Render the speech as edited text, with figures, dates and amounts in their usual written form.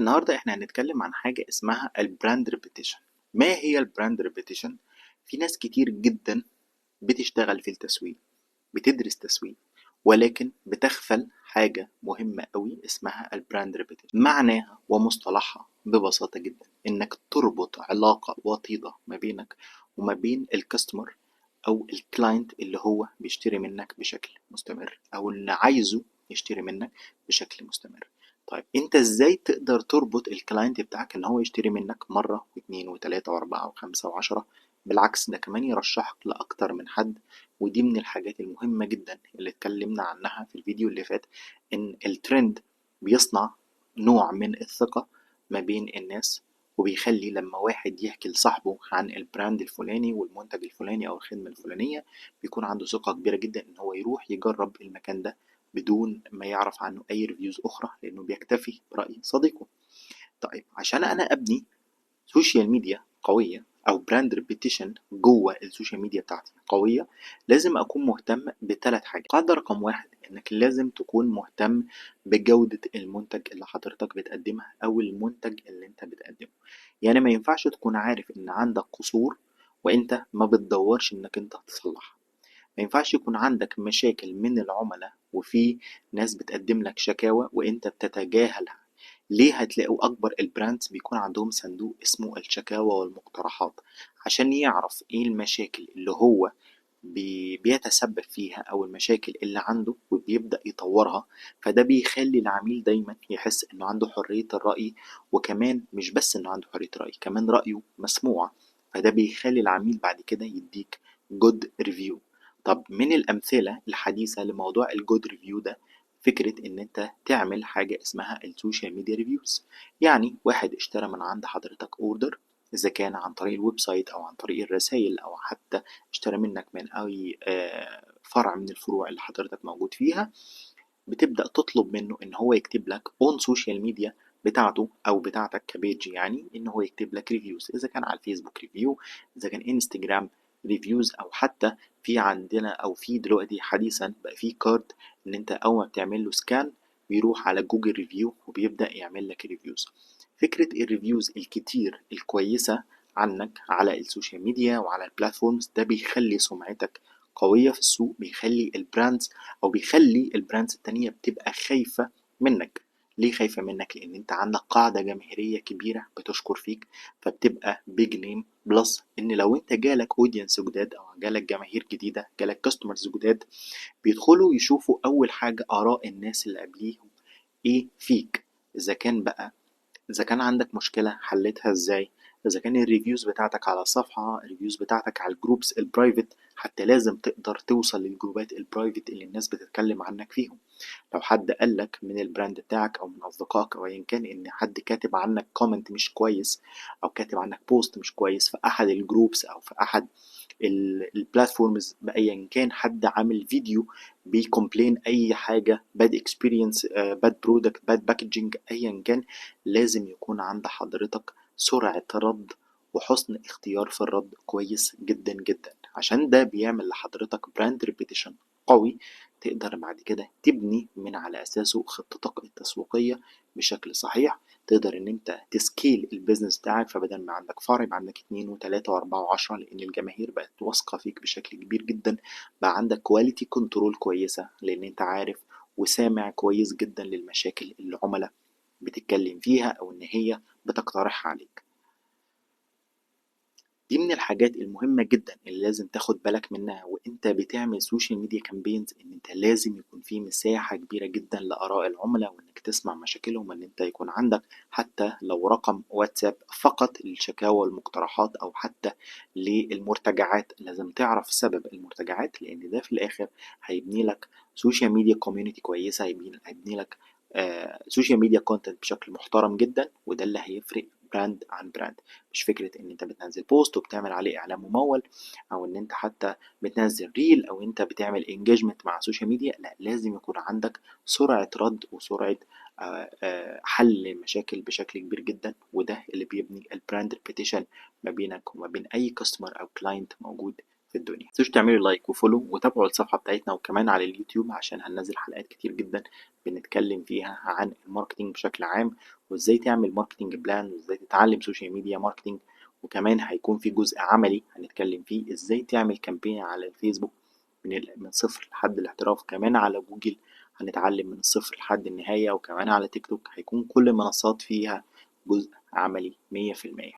النهارده احنا هنتكلم عن حاجة اسمها البراند ريبيتيشن. ما هي البراند ريبيتيشن؟ في ناس كتير جدا بتشتغل في التسويق، بتدرس تسويق، ولكن بتغفل حاجة مهمة قوي اسمها البراند ريبيتيشن. معناها ومصطلحها ببساطة جدا انك تربط علاقة وطيدة ما بينك وما بين الكاستمر او الكلاينت اللي هو بيشتري منك بشكل مستمر او اللي عايزه يشتري منك بشكل مستمر. طيب انت ازاي تقدر تربط الكلاينت بتاعك ان هو يشتري منك مرة واثنين وثلاثة واربعة وخمسة وعشرة؟ بالعكس، ده كمان يرشحك لأكتر من حد. ودي من الحاجات المهمة جدا اللي اتكلمنا عنها في الفيديو اللي فات، ان الترند بيصنع نوع من الثقة ما بين الناس، وبيخلي لما واحد يحكي لصاحبه عن البراند الفلاني والمنتج الفلاني او الخدمة الفلانية بيكون عنده ثقة كبيرة جدا ان هو يروح يجرب المكان ده بدون ما يعرف عنه اي ريفيوز اخرى، لانه بيكتفي برأي صديقه. طيب عشان انا ابني سوشيال ميديا قوية أو براند ريبيتيشن جوه السوشيال ميديا بتاعتي قوية، لازم أكون مهتم بثلاث حاجات. قاعدة رقم واحد إنك لازم تكون مهتم بجودة المنتج اللي حضرتك بتقدمها أو المنتج اللي أنت بتقدمه. يعني ما ينفعش تكون عارف إن عندك قصور وأنت ما بتدورش إنك أنت تصلحها. ما ينفعش يكون عندك مشاكل من العملاء وفي ناس بتقدم لك شكاوى وانت بتتجاهلها. ليه؟ هتلاقوا اكبر البراندز بيكون عندهم صندوق اسمه الشكاوى والمقترحات، عشان يعرف ايه المشاكل اللي هو بيتسبب فيها او المشاكل اللي عنده وبيبدأ يطورها. فده بيخلي العميل دايما يحس انه عنده حرية الرأي، وكمان مش بس انه عنده حرية الرأي، كمان رأيه مسموع. فده بيخلي العميل بعد كده يديك جود ريفيو. طب من الأمثلة الحديثة لموضوع الجود ريفيو ده، فكرة إن أنت تعمل حاجة اسمها السوشيال ميديا ريفيوز. يعني واحد اشترى من عند حضرتك أوردر، إذا كان عن طريق الويب سايت أو عن طريق الرسائل أو حتى اشترى منك من أي فرع من الفروع اللي حضرتك موجود فيها، بتبدأ تطلب منه إن هو يكتب لك اون سوشيال ميديا بتاعته أو بتاعتك كبيج، يعني إن هو يكتب لك ريفيوز، إذا كان على الفيسبوك ريفيو، إذا كان انستجرام ريفيوز، أو حتى في عندنا أو في دلوقتي حديثا بقى في كارد إن أنت أول ما بتعمل له سكان بيروح على جوجل ريفيو وبيبدأ يعمل لك ريفيوز. فكرة الريفيوز الكتير الكويسة عنك على السوشيال ميديا وعلى البلاتفورمز ده بيخلي سمعتك قوية في السوق، بيخلي البراندز او بيخلي البراندز التانية بتبقى خايفة منك. ليه خايفة منك؟ لان انت عندك قاعدة جماهيرية كبيرة بتشكر فيك، فبتبقى بيج نيم. بلس ان لو انت جالك اودينس جداد او جالك جماهير جديدة، جالك كاستمرز جداد، بيدخلوا يشوفوا اول حاجة اراء الناس اللي قبليهم ايه فيك. اذا كان بقى إذا كان عندك مشكلة حلتها إزاي، إذا كان الريفيوز بتاعتك على الصفحة، الريفيوز بتاعتك على الجروبس البرايفت، حتى لازم تقدر توصل للجروبات البرايفت اللي الناس بتتكلم عنك فيهم. لو حد قالك من البراند بتاعك أو من أصدقائك أو أيا كان إن حد كاتب عنك كومنت مش كويس أو كاتب عنك بوست مش كويس في أحد الجروبس أو في أحد البلاتفورمز بأيا كان، حد عامل فيديو بيكومبلين أي حاجة، باد اكسبيرينس، باد برودكت، باد باكجينج، أيا كان، لازم يكون عند حضرتك سرعة رد وحسن اختيار في الرد كويس جدا جدا، عشان ده بيعمل لحضرتك براند ريبيتيشن قوي تقدر بعد كده تبني من على أساسه خطتك التسويقية بشكل صحيح. تقدر ان انت تسكيل البيزنس بتاعك، فبدل ما عندك فرع يبقى عندك اتنين وتلاتة واربعة وعشرة، لان الجماهير بقت واثقة فيك بشكل كبير جدا. بقى عندك كواليتي كنترول كويسة لان انت عارف وسامع كويس جدا للمشاكل اللي العملاء بتتكلم فيها او ان هي بتقترحها عليك. دي من الحاجات المهمة جدا اللي لازم تاخد بالك منها وانت بتعمل سوشيال ميديا كامبينز، ان انت لازم يكون في مساحة كبيرة جدا لآراء العملاء وانك تسمع مشاكلهم، وان انت يكون عندك حتى لو رقم واتساب فقط للشكاوى والمقترحات او حتى للمرتجعات. لازم تعرف سبب المرتجعات، لان ده في الاخر هيبني لك سوشيال ميديا كوميونيتي كويسة، هيبني لك سوشيال ميديا كونتنت بشكل محترم جدا. وده اللي هيفرق براند عن براند. مش فكرة ان انت بتنزل بوست وبتعمل عليه اعلان ممول، او ان انت حتى بتنزل ريل، او انت بتعمل انجيجمنت مع السوشيال ميديا. لا، لازم يكون عندك سرعة رد وسرعة حل المشاكل بشكل كبير جدا. وده اللي بيبني البراند ريبيتيشن ما بينك وما بين اي كاستمر او كلاينت موجود في الدنيا. متنسوش تعملوا لايك وفولو وتابعوا الصفحة بتاعتنا وكمان على اليوتيوب، عشان هننزل حلقات كتير جدا بنتكلم فيها عن الماركتينج بشكل عام وازاي تعمل ماركتنج بلان وازاي تتعلم سوشيال ميديا ماركتنج. وكمان هيكون في جزء عملي هنتكلم فيه ازاي تعمل كامبين على الفيسبوك من صفر لحد الاحتراف. كمان على جوجل هنتعلم من الصفر لحد النهاية. وكمان على تيك توك هيكون كل المنصات فيها جزء عملي 100%.